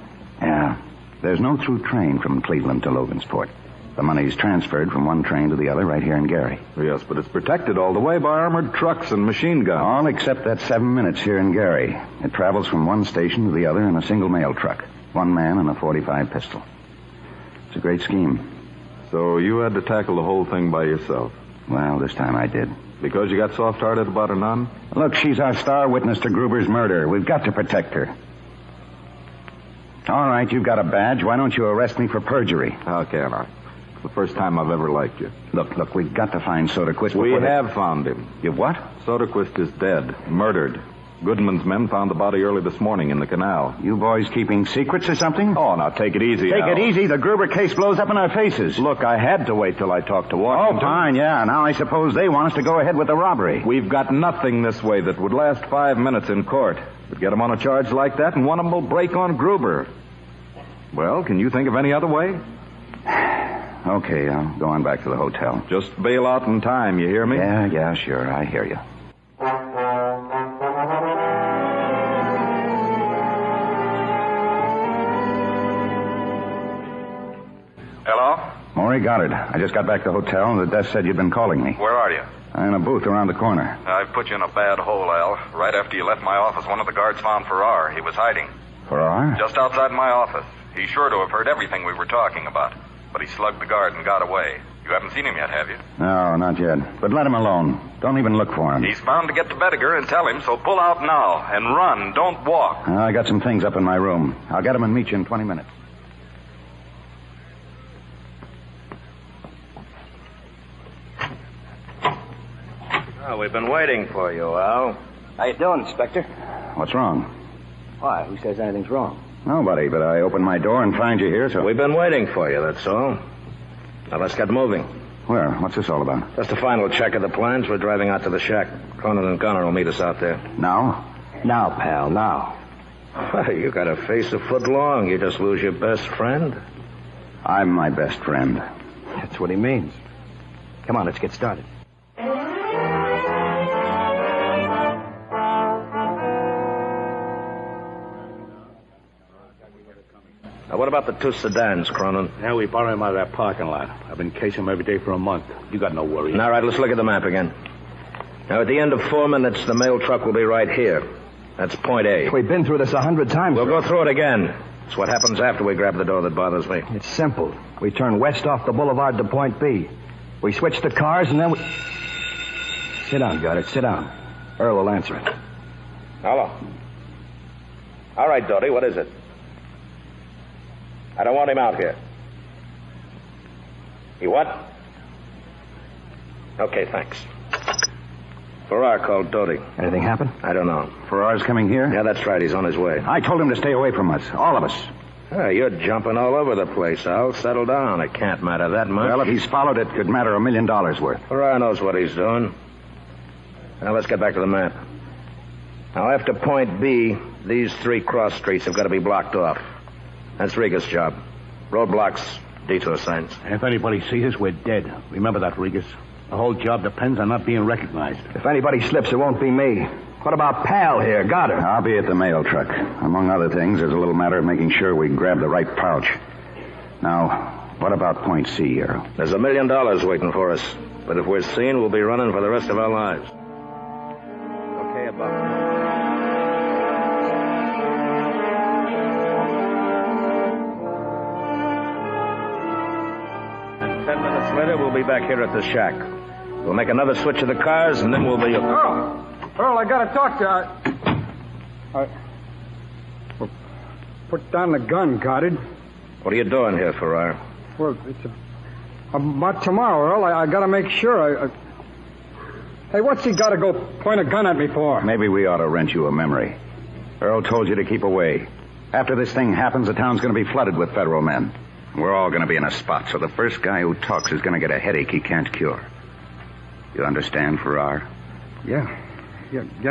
S4: Yeah. There's no through train from Cleveland to Logansport. The money's transferred from one train to the other right here in Gary.
S3: Yes, but it's protected all the way by armored trucks and machine guns.
S4: All except that 7 minutes here in Gary. It travels from one station to the other in a single mail truck. One man and a .45 pistol. It's a great scheme.
S3: So you had to tackle the whole thing by yourself?
S4: Well, this time I did.
S3: Because you got soft-hearted about a nun?
S4: Look, she's our star witness to Gruber's murder. We've got to protect her. All right, you've got a badge. Why don't you arrest me for perjury?
S3: How can I? It's the first time I've ever liked you.
S4: Look, we've got to find Soderquist.
S3: We have found him.
S4: You've what?
S3: Soderquist is dead, murdered. Goodman's men found the body early this morning in the canal.
S4: You boys keeping secrets or something?
S3: Oh, now take it easy,
S4: Take
S3: Al.
S4: it easy. The Gruber case blows up in our faces.
S3: Look, I had to wait till I talked to Washington.
S4: Oh, fine, yeah. Now I suppose they want us to go ahead with the robbery.
S3: We've got nothing this way that would last 5 minutes in court. But get them on a charge like that, and one of them will break on Gruber. Well, can you think of any other way?
S4: Okay, I'll go on back to the hotel.
S3: Just bail out in time, you hear me?
S4: Yeah, sure. I hear you.
S15: Hello?
S4: Maury Goddard. I just got back to the hotel, and the desk said you'd been calling me.
S15: Where are you?
S4: I'm in a booth around the corner.
S15: I've put you in a bad hole, Al. Right after you left my office, one of the guards found Farrar. He was hiding.
S4: Farrar?
S15: Just outside my office. He's sure to have heard everything we were talking about. But he slugged the guard and got away. You haven't seen him yet, have you?
S4: No, not yet. But let him alone. Don't even look for him.
S15: He's bound to get to Bedecker and tell him, so pull out now and run. Don't walk.
S4: I got some things up in my room. I'll get him and meet you in 20 minutes.
S8: Oh, we've been waiting for you, Al.
S11: How you doing, Inspector?
S4: What's wrong?
S11: Why? Who says anything's wrong?
S4: Nobody, but I opened my door and find you here, so...
S8: We've been waiting for you, that's all. Now, let's get moving.
S4: Where? What's this all about?
S8: Just a final check of the plans. We're driving out to the shack. Cronin and Gunner will meet us out there.
S4: Now?
S11: Now, pal, now.
S8: You got a face a foot long. You just lose your best friend?
S4: I'm my best friend.
S11: That's what he means. Come on, let's get started.
S8: Now, what about the two sedans, Cronin?
S16: Yeah, we borrow them out of that parking lot. I've been casing them every day for a month. You got no worries.
S8: All right, let's look at the map again. Now, at the end of 4 minutes, the mail truck will be right here. That's point A.
S11: We've been through this 100 times.
S8: We'll go through it again. It's what happens after we grab the door that bothers me.
S11: It's simple. We turn west off the boulevard to point B. We switch the cars, and then we... Sit down, Goddard. Sit down. Earl will answer it.
S8: Hello. All right, Doty, what is it? I don't want him out here. He what? Okay, thanks. Farrar called Doty.
S11: Anything happen?
S8: I don't know.
S11: Farrar's coming here?
S8: Yeah, that's right. He's on his way.
S11: I told him to stay away from us. All of us.
S8: You're jumping all over the place, Al. Settle down. It can't matter that much.
S11: Well, if he's followed, it could matter $1 million worth.
S8: Farrar knows what he's doing. Now, let's get back to the map. Now, after point B, these 3 cross streets have got to be blocked off. That's Riga's job. Roadblocks, detour signs.
S16: If anybody sees us, we're dead. Remember that, Regas. The whole job depends on not being recognized.
S11: If anybody slips, it won't be me. What about Pal here? Got her. I'll be at the mail truck. Among other things, there's a little matter of making sure we grab the right pouch. Now, what about point C, Earl?
S8: There's $1 million waiting for us. But if we're seen, we'll be running for the rest of our lives. Okay, about. And 10 minutes later, we'll be back here at the shack. We'll make another switch of the cars, and then we'll be...
S13: Earl, I gotta talk to... Well, put down the gun, Goddard.
S8: What are you doing here, Farrar?
S13: Well, it's about tomorrow, Earl. I gotta make sure. Hey, what's he gotta go point a gun at me for?
S4: Maybe we ought to rent you a memory. Earl told you to keep away. After this thing happens, the town's going to be flooded with federal men. We're all going to be in a spot, so the first guy who talks is going to get a headache he can't cure. You understand, Farrar?
S13: Yeah,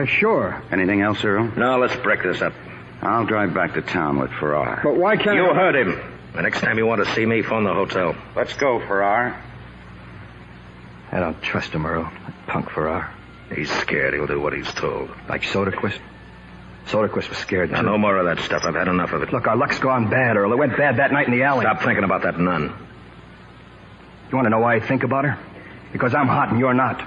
S13: sure.
S4: Anything else, Earl?
S8: No, let's break this up.
S4: I'll drive back to town with Farrar.
S13: But why can't
S8: You heard him. The next time you want to see me, phone the hotel.
S4: Let's go, Farrar.
S12: I don't trust him, Earl. That punk Farrar.
S8: He's scared. He'll do what he's told.
S12: Like Soderquist? Soderquist was scared, too.
S8: Now, no more of that stuff. I've had enough of it.
S12: Look, our luck's gone bad, Earl. It went bad that night in the alley.
S8: Stop thinking about that nun.
S12: You want to know why I think about her? Because I'm hot and you're not.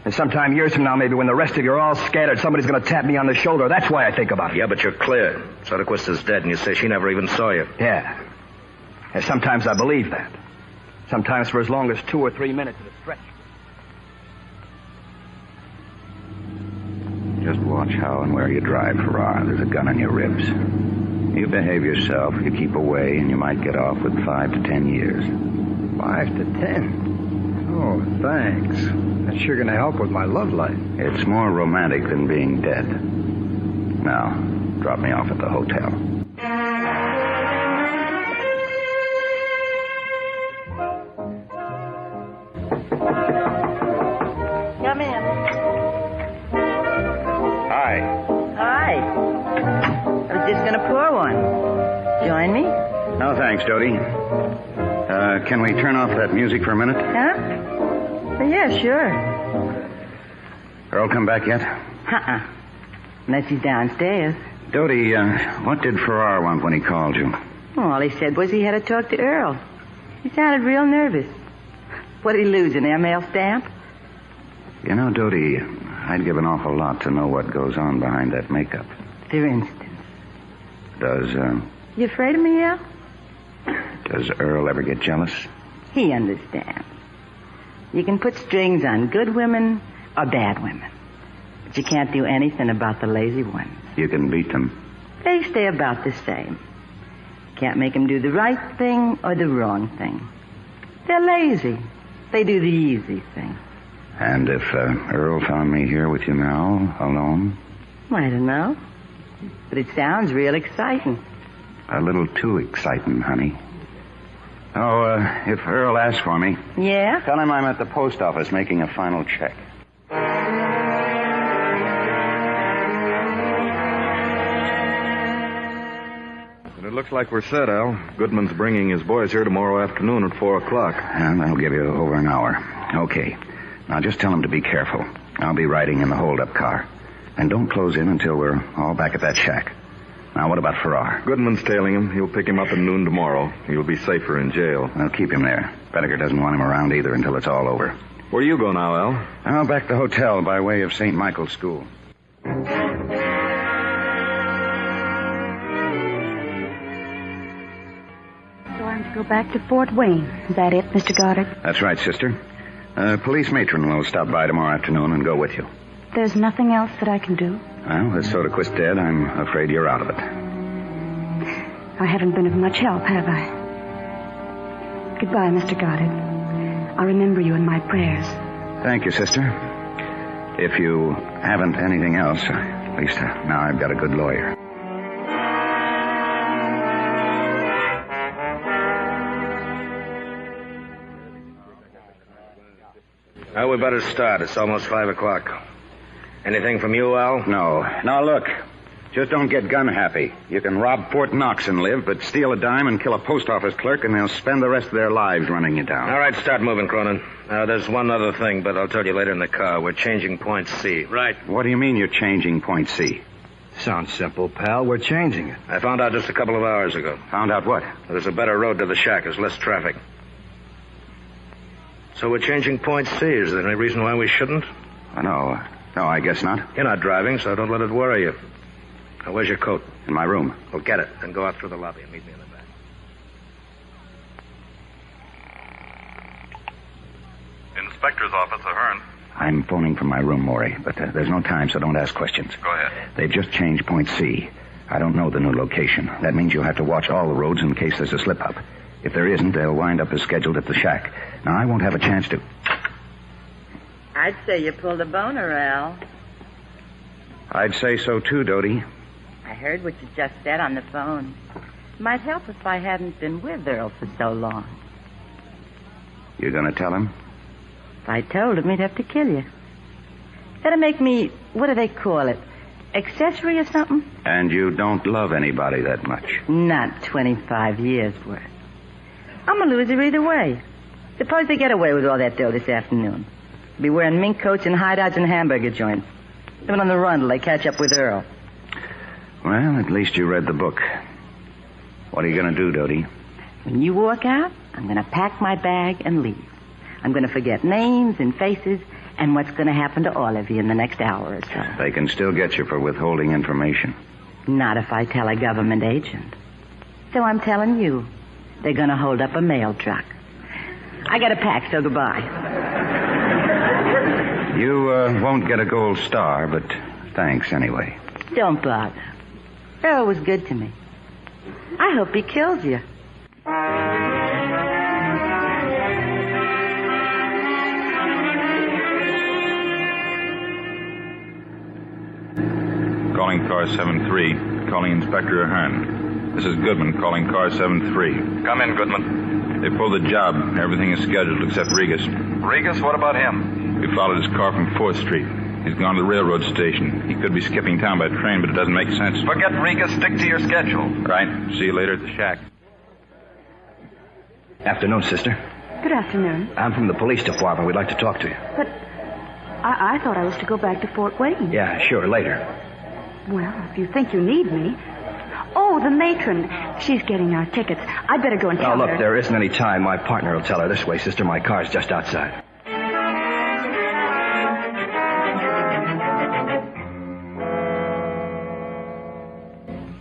S12: And sometime years from now, maybe when the rest of you are all scattered, somebody's going to tap me on the shoulder. That's why I think about it.
S8: Yeah, but you're clear. Soderquist is dead, and you say she never even saw you.
S12: Yeah. And sometimes I believe that. Sometimes for as long as 2 or 3 minutes at a stretch.
S4: Just watch how and where you drive, Farrar. There's a gun in your ribs. You behave yourself, you keep away, and you might get off with 5 to 10 years.
S13: 5 to 10? Oh, thanks. That's sure going to help with my love life.
S4: It's more romantic than being dead. Now, drop me off at the hotel.
S14: Come in.
S4: Hi.
S14: Hi. I was just going to pour one. Join me?
S4: No, thanks, Doty. Can we turn off that music for a minute?
S14: Huh? Well, yeah, sure.
S4: Earl come back yet?
S14: Uh-uh. Unless he's downstairs.
S4: Doty, what did Farrar want when he called you?
S14: Well, all he said was he had to talk to Earl. He sounded real nervous. What did he lose, an ML stamp?
S4: You know, Doty, I'd give an awful lot to know what goes on behind that makeup.
S14: For instance. You afraid of me, Al?
S4: Does Earl ever get jealous?
S14: He understands. You can put strings on good women or bad women. But you can't do anything about the lazy ones.
S4: You can beat them.
S14: They stay about the same. Can't make them do the right thing or the wrong thing. They're lazy. They do the easy thing.
S4: And if Earl found me here with you now, alone?
S14: I don't know. But it sounds real exciting.
S4: A little too exciting, honey. Oh, if Earl asks for me...
S14: Yeah?
S4: Tell him I'm at the post office making a final check.
S3: And it looks like we're set, Al. Goodman's bringing his boys here tomorrow afternoon at 4 o'clock.
S4: And that'll give you over an hour. Okay. Now, just tell him to be careful. I'll be riding in the hold-up car. And don't close in until we're all back at that shack. Now, what about Farrar?
S3: Goodman's tailing him. He'll pick him up at noon tomorrow. He'll be safer in jail.
S4: I'll keep him there. Bedecker doesn't want him around either until it's all over.
S3: Where do you go now, Al?
S4: I'll back the hotel by way of St. Michael's School.
S5: So I'm to go back to Fort Wayne. Is that it, Mr. Goddard?
S4: That's right, sister. Police matron will stop by tomorrow afternoon and go with you.
S5: There's nothing else that I can do?
S4: Well, with Soderquist dead, I'm afraid you're out of it.
S5: I haven't been of much help, have I? Goodbye, Mr. Goddard. I'll remember you in my prayers.
S4: Thank you, sister. If you haven't anything else, at least now I've got a good lawyer.
S8: Well, we better start. It's almost 5 o'clock. Anything from you, Al?
S4: No. Now, look. Just don't get gun happy. You can rob Fort Knox and live, but steal a dime and kill a post office clerk, and they'll spend the rest of their lives running you down.
S8: All right, start moving, Cronin. There's one other thing, but I'll tell you later in the car. We're changing point C.
S12: Right.
S4: What do you mean you're changing point C?
S12: Sounds simple, pal. We're changing it.
S8: I found out just a couple of hours ago.
S4: Found out what?
S8: There's a better road to the shack. There's less traffic. So we're changing point C. Is there any reason why we shouldn't?
S4: No, I guess not.
S8: You're not driving, so don't let it worry you. Now, where's your coat?
S4: In my room.
S8: Well, get it, then go out through the lobby and meet me in the back.
S15: Inspector's office, Ahern.
S4: I'm phoning from my room, Maury, but there's no time, so don't ask questions.
S15: Go ahead.
S4: They've just changed point C. I don't know the new location. That means you'll have to watch all the roads in case there's a slip-up. If there isn't, they'll wind up as scheduled at the shack. Now, I won't have a chance to...
S14: I'd say you pulled a boner, Al.
S4: I'd say so, too, Dodie.
S14: I heard what you just said on the phone. Might help if I hadn't been with Earl for so long.
S4: You gonna tell him?
S14: If I told him, he'd have to kill you. That'd make me, what do they call it, accessory or something?
S4: And you don't love anybody that much?
S14: Not 25 years worth. I'm a loser either way. Suppose they get away with all that dough this afternoon. Be wearing mink coats and hideouts and hamburger joints. Living on the run till they catch up with Earl.
S4: Well, at least you read the book. What are you going to do, Dodie?
S14: When you walk out, I'm going to pack my bag and leave. I'm going to forget names and faces and what's going to happen to all of you in the next hour or so.
S4: They can still get you for withholding information.
S14: Not if I tell a government agent. So I'm telling you, they're going to hold up a mail truck. I got to pack, so goodbye.
S4: You won't get a gold star, but thanks anyway.
S14: Don't bother. Earl was good to me. I hope he kills you.
S3: Calling car 7-3. Calling Inspector Ahern. This is Goodman calling car 7-3.
S15: Come in, Goodman.
S3: They pulled the job. Everything is scheduled except Regas.
S15: Regas, what about him?
S3: We followed his car from 4th Street. He's gone to the railroad station. He could be skipping town by train, but it doesn't make sense.
S15: Forget Regas. Stick to your schedule.
S3: Right. See you later at the shack.
S12: Afternoon, sister.
S5: Good afternoon.
S12: I'm from the police department. We'd like to talk to you.
S5: But I thought I was to go back to Fort Wayne.
S12: Yeah, sure, later.
S5: Well, if you think you need me. Oh, the matron. She's getting our tickets. I'd better go and tell her.
S12: Now, look, there isn't any time. My partner will tell her. This way, sister. My car's just outside.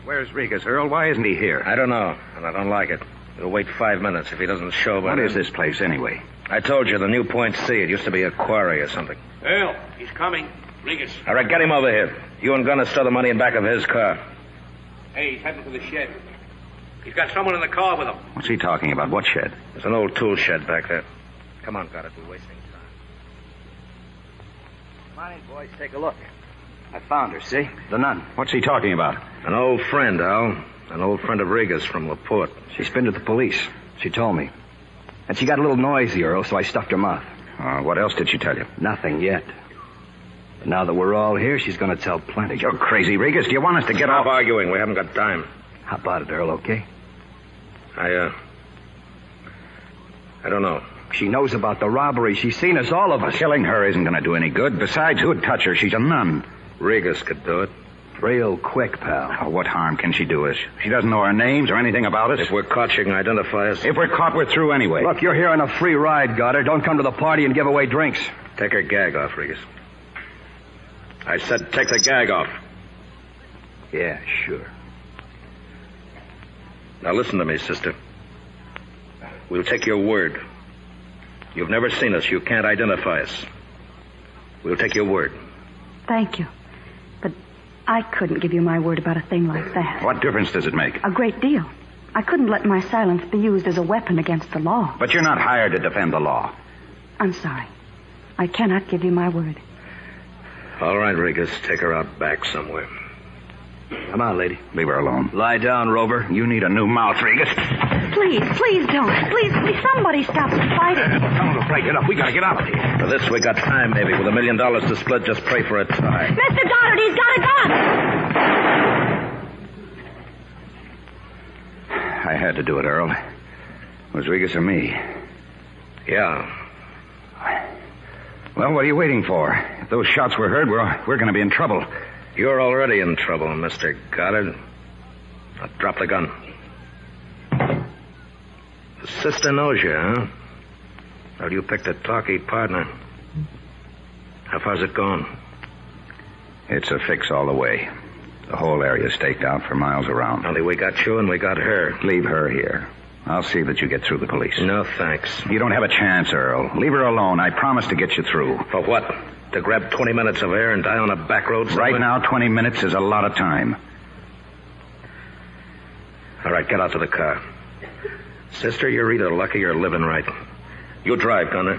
S4: Where's Regas, Earl? Why isn't he here?
S8: I don't know, and I don't like it. It'll wait 5 minutes if he doesn't show by
S4: What
S8: then.
S4: is this place, anyway?
S8: I told you, the new point C. It used to be a quarry or something.
S16: Earl, he's coming. Regas.
S8: All right, get him over here. You and Gunner stow the money in back of his car.
S16: Hey, he's heading for the shed. He's got someone in the car with him.
S4: What's he talking about? What shed?
S8: There's an old tool shed back there. Come on, Goddard. We're wasting time.
S12: Come on in, boys. Take a look. I found her, see? The nun.
S4: What's he talking about?
S8: An old friend, Al. An old friend of Regas from LaPorte.
S12: She's been to the police. She told me. And she got a little noisy, Earl, so I stuffed her mouth.
S4: What else did she tell you?
S12: Nothing yet. But now that we're all here, she's going to tell plenty.
S4: You're crazy, Regas. Do you want us to get off?
S8: Stop arguing. We haven't got time.
S12: How about it, Earl, okay?
S8: I don't know.
S12: She knows about the robbery. She's seen us, all of us.
S4: Killing her isn't going to do any good. Besides, who'd touch her? She's a nun.
S8: Regas could do it.
S12: Real quick, pal.
S4: Oh, what harm can she do us? She doesn't know our names or anything about us.
S8: If we're caught, she can identify us.
S4: If we're caught, we're through anyway.
S12: Look, you're here on a free ride, Goddard. Don't come to the party and give away drinks.
S8: Take her gag off, Regas. I said take the gag off.
S12: Yeah, sure.
S8: Now listen to me, sister. We'll take your word. You've never seen us. You can't identify us. We'll take your word.
S5: Thank you. But I couldn't give you my word about a thing like that.
S4: What difference does it make?
S5: A great deal. I couldn't let my silence be used as a weapon against the law.
S4: But you're not hired to defend the law.
S5: I'm sorry. I cannot give you my word.
S6: All right, Regis. Take her out back somewhere.
S12: Come on, lady.
S4: Leave her alone.
S12: Lie down, Rover.
S4: You need a new mouth, Regis.
S5: Please don't. Please, somebody stop the fighting.
S12: Come on, break it up. We gotta get out of here.
S6: For this, we got time, maybe. With $1 million to split, just pray for a tie.
S5: Mr. Goddard, he's got a gun!
S4: I had to do it, Earl. It was Regis or me.
S6: Yeah.
S4: Well, what are you waiting for? If those shots were heard, we're going to be in trouble.
S6: You're already in trouble, Mr. Goddard. Now, drop the gun. The sister knows you, huh? Well, you picked a talky partner. How far's it gone?
S4: It's a fix all the way. The whole area's staked out for miles around.
S6: Only we got you and we got her.
S4: Leave her here. I'll see that you get through the police.
S6: No, thanks.
S4: You don't have a chance, Earl. Leave her alone. I promise to get you through.
S6: For what? To grab 20 minutes of air and die on a back road somewhere?
S4: Right now, 20 minutes is a lot of time.
S6: All right, get out to the car. Sister, you're either lucky or living right. You drive, Gunner.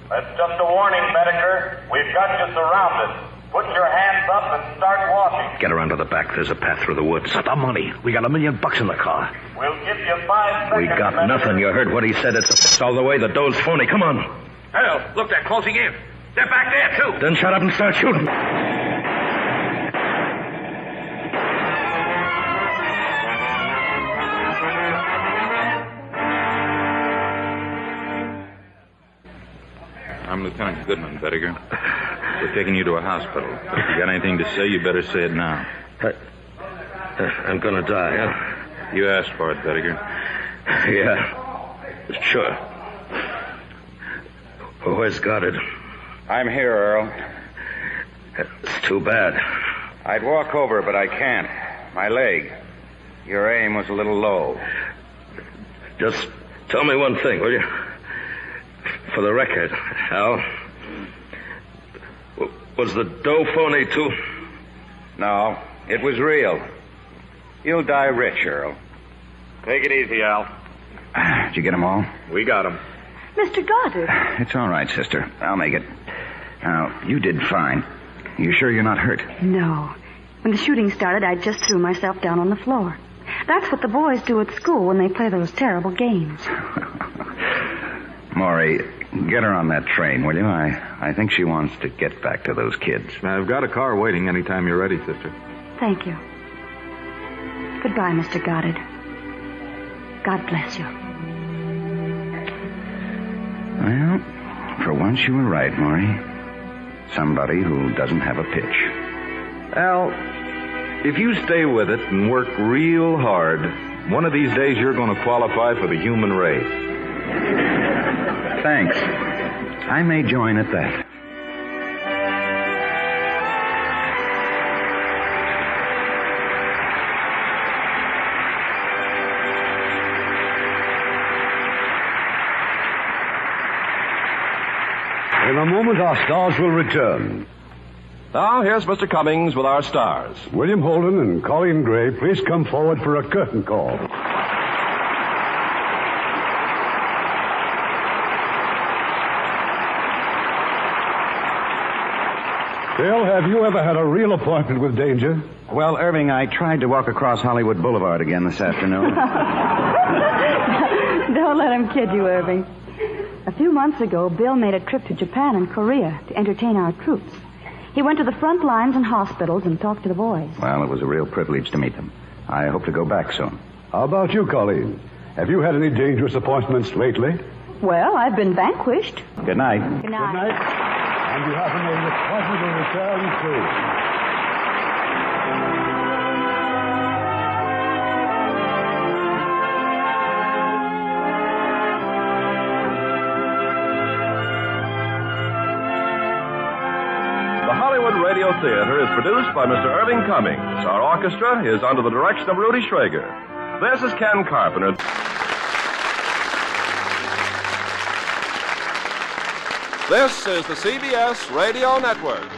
S17: That's just a warning, Medicker. We've got you surrounded. Put your hands up and start walking.
S6: Get around to the back. There's a path through the woods.
S12: Not the money. We got $1 million in the car.
S17: We'll give you 5 seconds.
S6: We got
S17: Medicker.
S6: nothing. You heard what he said. It's all the way. The dough's phony. Come on.
S12: Hell, look, they're closing in. They're back there, too.
S6: Then shut up and start shooting.
S3: I'm Lieutenant Goodman, Bettiger. We're taking you to a hospital. If you got anything to say, you better say it now.
S6: I'm gonna die, huh?
S3: You asked for it, Bettiger.
S6: Yeah. Sure. Where's Goddard?
S4: I'm here, Earl.
S6: It's too bad.
S4: I'd walk over, but I can't. My leg. Your aim was a little low.
S6: Just tell me one thing, will you? For the record, Al. Was the dough phony, too?
S4: No, it was real. You'll die rich, Earl.
S15: Take it easy, Al.
S4: Did you get them all?
S15: We got them.
S5: Mr. Goddard.
S4: It's all right, sister. I'll make it. Now, you did fine. You sure you're not hurt?
S5: No. When the shooting started, I just threw myself down on the floor. That's what the boys do at school when they play those terrible games.
S4: Maury, get her on that train, will you? I think she wants to get back to those kids.
S3: I've got a car waiting anytime you're ready, sister.
S5: Thank you. Goodbye, Mr. Goddard. God bless you.
S4: Well, for once you were right, Maury. Somebody who doesn't have a pitch.
S3: Al, if you stay with it and work real hard, one of these days you're going to qualify for the human race.
S4: Thanks. I may join at that.
S2: In a moment, our stars will return.
S1: Now, here's Mr. Cummings with our stars.
S2: William Holden and Colleen Gray, please come forward for a curtain call. Bill, have you ever had a real appointment with danger?
S4: Well, Irving, I tried to walk across Hollywood Boulevard again this afternoon.
S5: Don't let him kid you, Irving. A few months ago, Bill made a trip to Japan and Korea to entertain our troops. He went to the front lines and hospitals and talked to the boys.
S4: Well, it was a real privilege to meet them. I hope to go back soon.
S2: How about you, Colleen? Have you had any dangerous appointments lately?
S5: Well, I've been vanquished.
S4: Good night.
S5: Good night.
S2: Good night. And you have a possible return soon.
S1: The Hollywood Radio Theatre is produced by Mr. Irving Cummings. Our orchestra is under the direction of Rudy Schrager. This is Ken Carpenter. This is the CBS Radio Network.